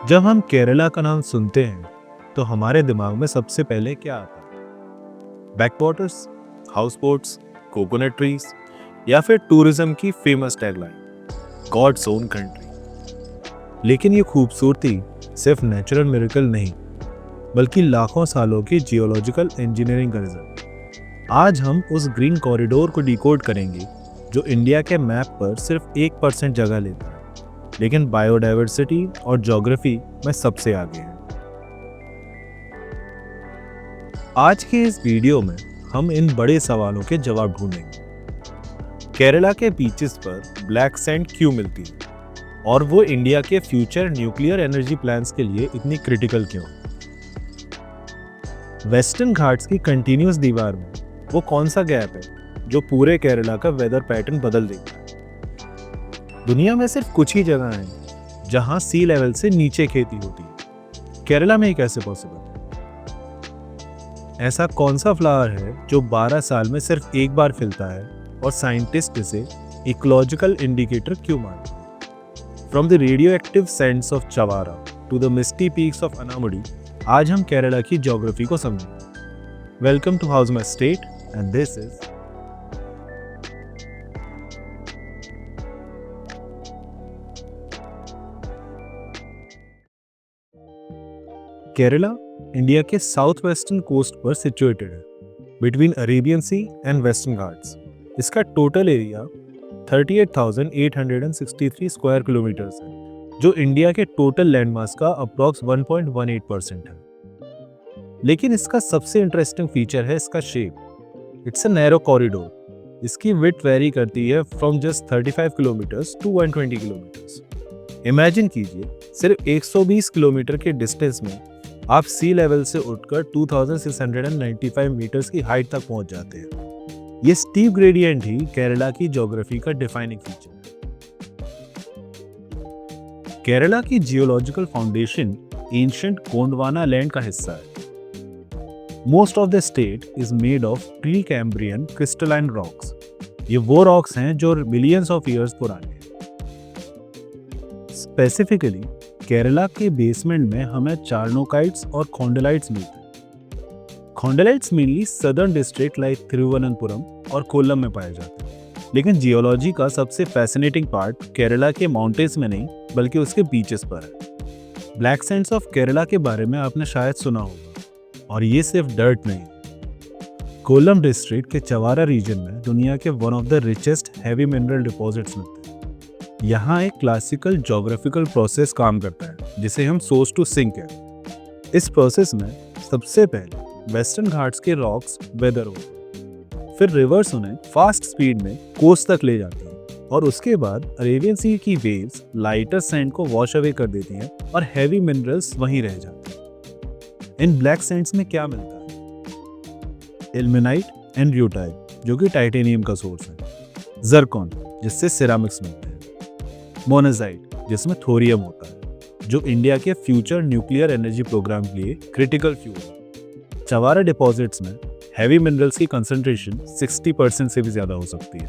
जब हम केरला का नाम सुनते हैं तो हमारे दिमाग में सबसे पहले क्या आता है? Backwaters, house boats, coconut trees या फिर टूरिज्म की famous tagline god's own country. लेकिन ये खूबसूरती सिर्फ नेचुरल मिरेकल नहीं, बल्कि लाखों सालों की जियोलॉजिकल इंजीनियरिंग का रिजल्ट। आज हम उस ग्रीन कॉरिडोर को डिकोड करेंगे जो इंडिया के मैप पर सिर्फ 1% जगह लेता है, लेकिन बायोडाइवर्सिटी और ज्योग्राफी में सबसे आगे है। आज के इस वीडियो में हम इन बड़े सवालों के जवाब ढूंढेंगे। केरला के बीचेस पर ब्लैक सैंड क्यों मिलती है और वो इंडिया के फ्यूचर न्यूक्लियर एनर्जी प्लान्स के लिए इतनी क्रिटिकल क्यों? वेस्टर्न घाट्स की कंटिन्यूअस दीवार में वो कौन सा गैप है जो पूरे केरला का वेदर पैटर्न बदल देगा? दुनिया में सिर्फ कुछ ही जगह हैं जहां सी लेवल से नीचे खेती होती है। केरला में ही कैसे पॉसिबल है? ऐसा कौन सा फ्लावर है जो 12 साल में सिर्फ एक बार खिलता है और साइंटिस्ट इसे इकोलॉजिकल इंडिकेटर क्यों मानते हैं? From the radioactive sands of Chavara to the misty peaks of Anamudi, आज हम केरला की ज्योग्राफी को समझेंगे। Welcome to how's my state and this is Kerala India के साउथ वेस्टर्न कोस्ट पर सिचुएटेड है, between Arabian Sea and Western Ghats. इसका टोटल एरिया 38,863 स्क्वायर किलोमीटर्स है, जो इंडिया के टोटल लैंडमास का अप्रॉक्स 1.18% है। लेकिन इसका सबसे इंटरेस्टिंग फीचर है इसका shape. It's a narrow corridor. इसकी विड्थ वेरी करती है from just 35 kilometres to 120 kilometres. Imagine कीजिए, सिर्फ 120 किलोमीटर के डिस्टेंस में आप सी लेवल से उठकर 2695 मीटर्स की हाइट तक पहुंच जाते हैं। ये स्टीप ग्रेडियंट ही केरला की ज्योग्राफी का डिफाइनिंग फीचर है। केरला की geological foundation ancient Gondwana land का हिस्सा है। Most of the state is made of pre Cambrian crystalline rocks. ये वो रॉक्स हैं जो मिलियंस ऑफ ईयर्स पुराने हैं। स्पेसिफिकली केरला के बेसमेंट में हमें चार्नोकाइट्स और खोंडलाइट्स मिलते हैं। Khondalites mainly southern district like Thiruvananthapuram और कोल्लम में पाए जाते हैं। लेकिन जियोलॉजी का सबसे फैसिनेटिंग पार्ट केरला के माउंटेन्स में नहीं, बल्कि उसके बीचेस पर है। ब्लैक सैंड्स ऑफ केरला के बारे में आपने शायद सुना होगा, और ये सिर्फ डर्ट नहीं। कोल्लम डिस्ट्रिक्ट के चवारा रीजन में दुनिया के one of the richest heavy mineral deposits मिलते हैं। यहाँ एक क्लासिकल ज्योग्राफिकल प्रोसेस काम करता है जिसे हम सोर्स टू सिंक है। इस प्रोसेस में सबसे पहले वेस्टर्न घाट्स के रॉक्स वेदर होते हैं, फिर रिवर्स उन्हें फास्ट स्पीड में कोस्ट तक ले जाती हैं, और उसके बाद अरेबियन सी की वेव्स लाइटर सैंड को वॉश अवे कर देती हैं और हैवी मिनरल्स वहीं रह जाते हैं। इन ब्लैक सैंड्स में क्या मिलता है? इल्मेनाइट एंड र्यूटाइट, जो कि टाइटेनियम का सोर्स है, जर्कॉन, जिससे सिरामिक्स मिलते हैं, मोनाजाइट, जिसमें थोरियम होता है, जो इंडिया के फ्यूचर न्यूक्लियर एनर्जी प्रोग्राम के लिए क्रिटिकल फ्यूल है। चवारा डिपॉजिट्स में हैवी मिनरल्स की कंसंट्रेशन 60% से भी ज्यादा हो सकती है।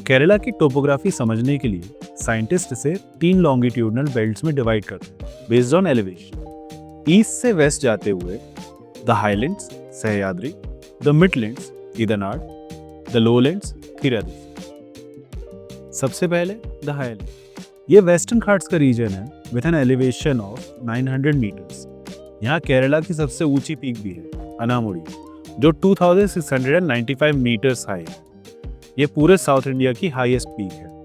केरला की टोपोग्राफी समझने के लिए साइंटिस्ट इसे 3 लॉन्गिट्यूडनल बेल्ट्स में डिवाइड करते हैं बेस्ड ऑन एलिवेशन। ईस्ट से वेस्ट जाते हुए the highlands Sahyadri, the midlands Idanad, the lowlands Thiradi. सबसे पहले द हाईलैंड। ये वेस्टर्न घाट्स का रीजन है with an elevation of 900 metres. यहाँ केरला की सबसे ऊंची पीक भी है, अनामुडी, जो 2695 मीटर्स हाई है। ये पूरे साउथ इंडिया की हाईएस्ट पीक है।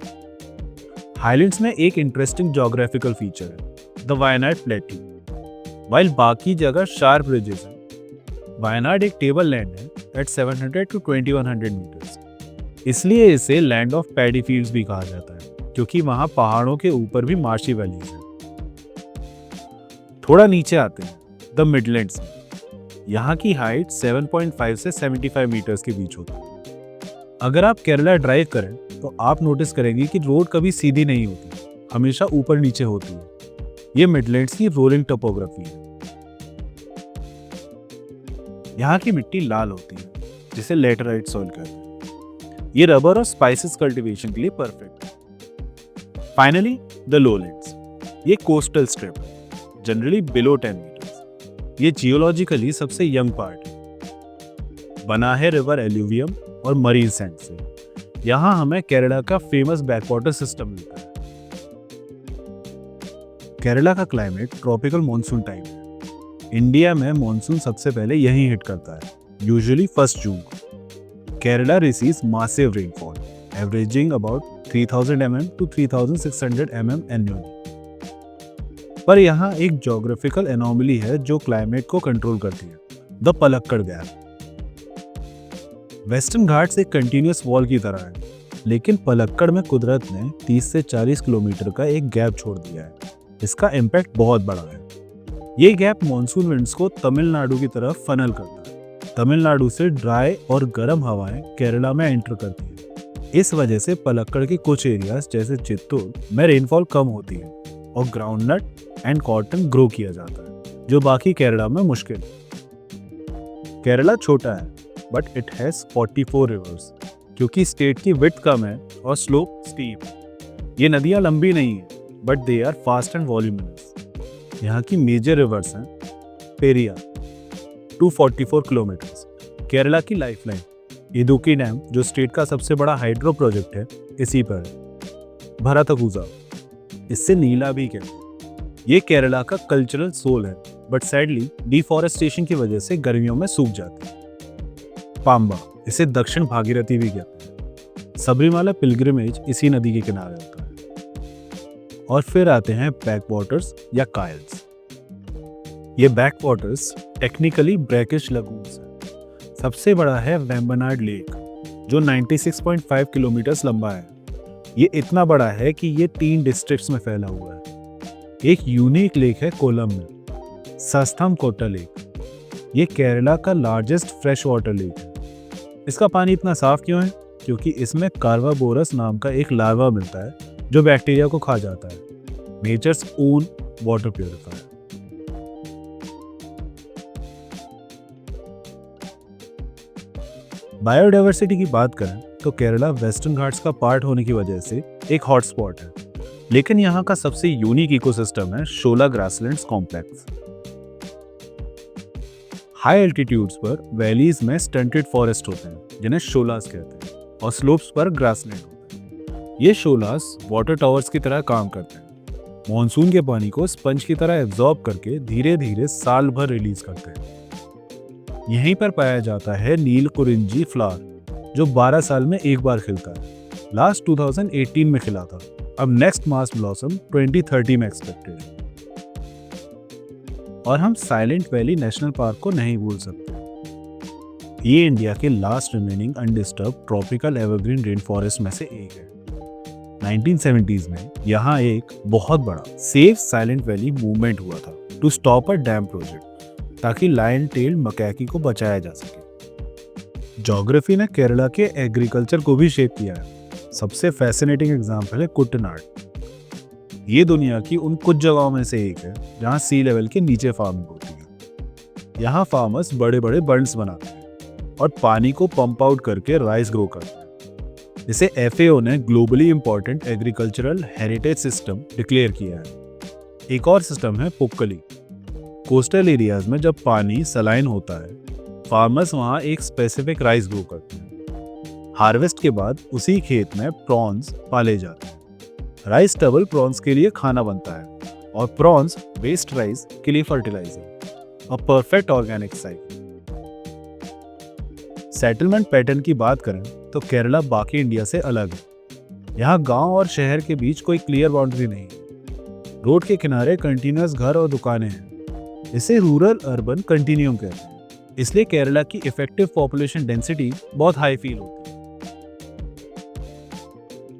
हाईलैंड्स में एक इंटरेस्टिंग ज्योग्राफिकल फीचर है, द वायनाड प्लेट्यू। वाइल बाकी जगह शार्प रिजेस हैं, वायनाड एक टेबल लैंड है एट 700 to 2100 मीटर्स। इसलिए इसे लैंड ऑफ पैडी फील्ड्स भी कहा जाता है, क्योंकि वहां पहाड़ों के ऊपर भी मार्शी वैलीज हैं। थोड़ा नीचे आते हैं द मिडलैंड्स में। यहाँ की हाइट 7.5 से 75 मीटर्स के बीच होती है। अगर आप केरला ड्राइव करें तो आप नोटिस करेंगे कि रोड कभी सीधी नहीं होती, हमेशा ऊपर नीचे होती है। ये मिडलैंड्स की रोलिंग टोपोग्राफी है। यहाँ की मिट्टी लाल होती है, जिसे लेटराइट सॉइल कहते हैं। ये रबर और स्पाइसेस कल्टीवेशन के लिए परफेक्ट है। फाइनली द लोलैंड्स, ये कोस्टल स्ट्रिप है, जनरली बिलो 10 मीटर्स। ये जियोलॉजिकली सबसे यंग पार्ट है, बना है रिवर एल्यूवियम और मरीन सैंड से। यहाँ हमें केरला का फेमस बैकवाटर सिस्टम मिलता है। केरला का क्लाइमेट ट्रॉपिकल मॉनसून टाइम है। इंडिया में मॉनसून सबसे पहले यहीं हिट करता है, यूजुअली 1 जून को। Kerala receives massive rainfall, averaging about 3000 mm to 3600 mm annually. पर यहाँ एक ज्योग्राफिकल एनोमली है जो क्लाइमेट को कंट्रोल करती है, the Palakkad gap. Western Ghats एक कंटिन्यूअस वॉल की तरह है, लेकिन पलक्कड़ में कुदरत ने 30 से 40 किलोमीटर का एक गैप छोड़ दिया है। इसका इम्पैक्ट बहुत बड़ा है। ये गैप मॉनसून विंड्स को तमिलनाडु की तरफ फनल करता है। तमिलनाडु से ड्राई और गर्म हवाएं केरला में एंटर करती हैं। इस वजह से पलक्कड़ के कुछ एरियाज जैसे चित्तूर में रेनफॉल कम होती है और ग्राउंडनट एंड कॉटन ग्रो किया जाता है, जो बाकी केरला में मुश्किल है। केरला छोटा है, बट इट हैज 44 रिवर्स, क्योंकि स्टेट की विड्थ कम है और स्लोप स्टीप है। ये नदियाँ लंबी नहीं है, but they are fast and voluminous. यहाँ की मेजर रिवर्स हैं पेरियार 244 किलोमीटर्स, केरला की लाइफलाइन। इदुक्की डैम, जो स्टेट का सबसे बड़ा हाइड्रो प्रोजेक्ट है, इसी पर है। भराथापुझा, इससे नीला भी कहते हैं। ये केरला का कल्चरल सोल है, बट सैडली डिफॉरेस्टेशन की वजह से गर्मियों में सूख जाती है। पाम्बा, इसे दक्षिण भागीरथी भी कहते हैं। सबरीमाला पिलग्रिमेज इसी नदी के किनारे होता है। और फिर आते हैं बैकवाटर्स या कायल्स। ये बैकवाटर्स टेक्निकली ब्रैकिश लगून्स हैं। सबसे बड़ा है वेम्बनाड लेक, जो 96.5 किलोमीटर लंबा है। ये इतना बड़ा है कि ये 3 डिस्ट्रिक्ट्स में फैला हुआ है। एक यूनिक लेक है कोलम में, सस्थमकोट्टा लेक। ये केरला का लार्जेस्ट फ्रेश वाटर लेक है। इसका पानी इतना साफ क्यों है? क्योंकि इसमें कार्वाबोरस नाम का एक लार्वा मिलता है जो बैक्टीरिया को खा जाता है। Nature's own water purifier. Biodiversity की बात करें तो केरला वेस्टर्न घाट्स का पार्ट होने की वजह से एक हॉटस्पॉट है, लेकिन यहाँ का सबसे यूनिक इकोसिस्टम है शोला ग्रासलैंड्स कॉम्प्लेक्स। हाई एल्टीट्यूड्स पर वैलीज में स्टंटेड फॉरेस्ट होते हैं जिन्हें शोलास कहते हैं, और स्लोप्स पर ग्रासलैंड होते हैं। ये शोलास वाटर टावर्स की तरह काम करते हैं। मॉनसून के पानी को स्पंज की तरह एब्जॉर्ब करके धीरे धीरे साल भर रिलीज करते हैं। यहीं पर पाया जाता है नीलकुरिंजी फ्लावर, जो 12 साल में एक बार खिलता है। लास्ट 2018 में खिला था। अब नेक्स्ट मास ब्लॉसम 2030 में एक्सपेक्टेड है। और हम साइलेंट वैली नेशनल पार्क को नहीं भूल सकते। ये इंडिया के last remaining undisturb tropical evergreen rain forest में से एक है। 1970s में यहाँ एक बहुत बड़ा सेफ साइलेंट वैली मूवमेंट हुआ था to stop a dam project, ताकि लायन टेल्ड मकैकी को बचाया जा सके। ज्योग्राफी ने केरला के एग्रीकल्चर को भी शेप किया है। सबसे फैसिनेटिंग एग्जाम्पल है कुट्टनाड। ये दुनिया की उन कुछ जगहों में से एक है जहाँ सी लेवल के नीचे फार्मिंग होती है। यहाँ फार्मर्स बड़े बड़े बर्न्स बनाते हैं और पानी को पंप आउट करके राइस ग्रो करते हैं, जिसे FAO ने globally important agricultural heritage system declare किया है। एक और सिस्टम है पुक्कली। कोस्टल एरियाज में जब पानी सलाइन होता है, फार्मर्स वहाँ एक स्पेसिफिक राइस ग्रो करते हैं। हार्वेस्ट के बाद उसी खेत में प्रॉन्स पाले जाते हैं। राइस स्टबल प्रॉन्स के लिए खाना बनता है और प्रॉन्स वेस्ट राइस के लिए fertiliser. A perfect organic cycle. Settlement pattern की बात करें तो केरला बाकी इंडिया से अलग है। यहाँ गांव और शहर के बीच कोई क्लियर बाउंड्री नहीं है। रोड के किनारे कंटिन्यूअस घर और दुकानें हैं। इसे रूरल अर्बन कंटिन्यूम कहते हैं। इसलिए केरला की इफेक्टिव पॉपुलेशन डेंसिटी बहुत हाई फील होती है।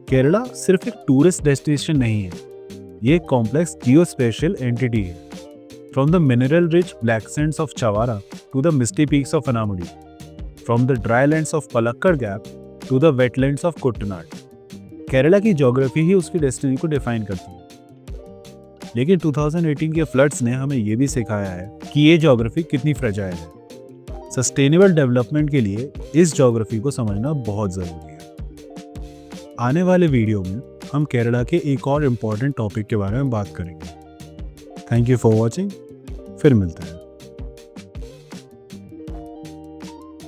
केरला सिर्फ एक टूरिस्ट डेस्टिनेशन नहीं है, ये एक कॉम्प्लेक्स जियोस्पेशियल एंटिटी है। From the mineral rich black sands of Chavara to the misty peaks of Anamudi, from the dry lands of Palakkad gap to the wetlands of Kuttanad. Kerala की ज्योग्राफी ही उसकी डेस्टिनी को डिफाइन करती है। लेकिन 2018 के फ्लड्स ने हमें ये भी सिखाया है कि ये ज्योग्राफी कितनी फ्रेजाइल है। सस्टेनेबल डेवलपमेंट के लिए इस ज्योग्राफी को समझना बहुत ज़रूरी है। आने वाले वीडियो में हम केरला के एक और इम्पॉर्टेंट टॉपिक के बारे में बात करेंगे। Thank you for watching. फिर मिलते हैं।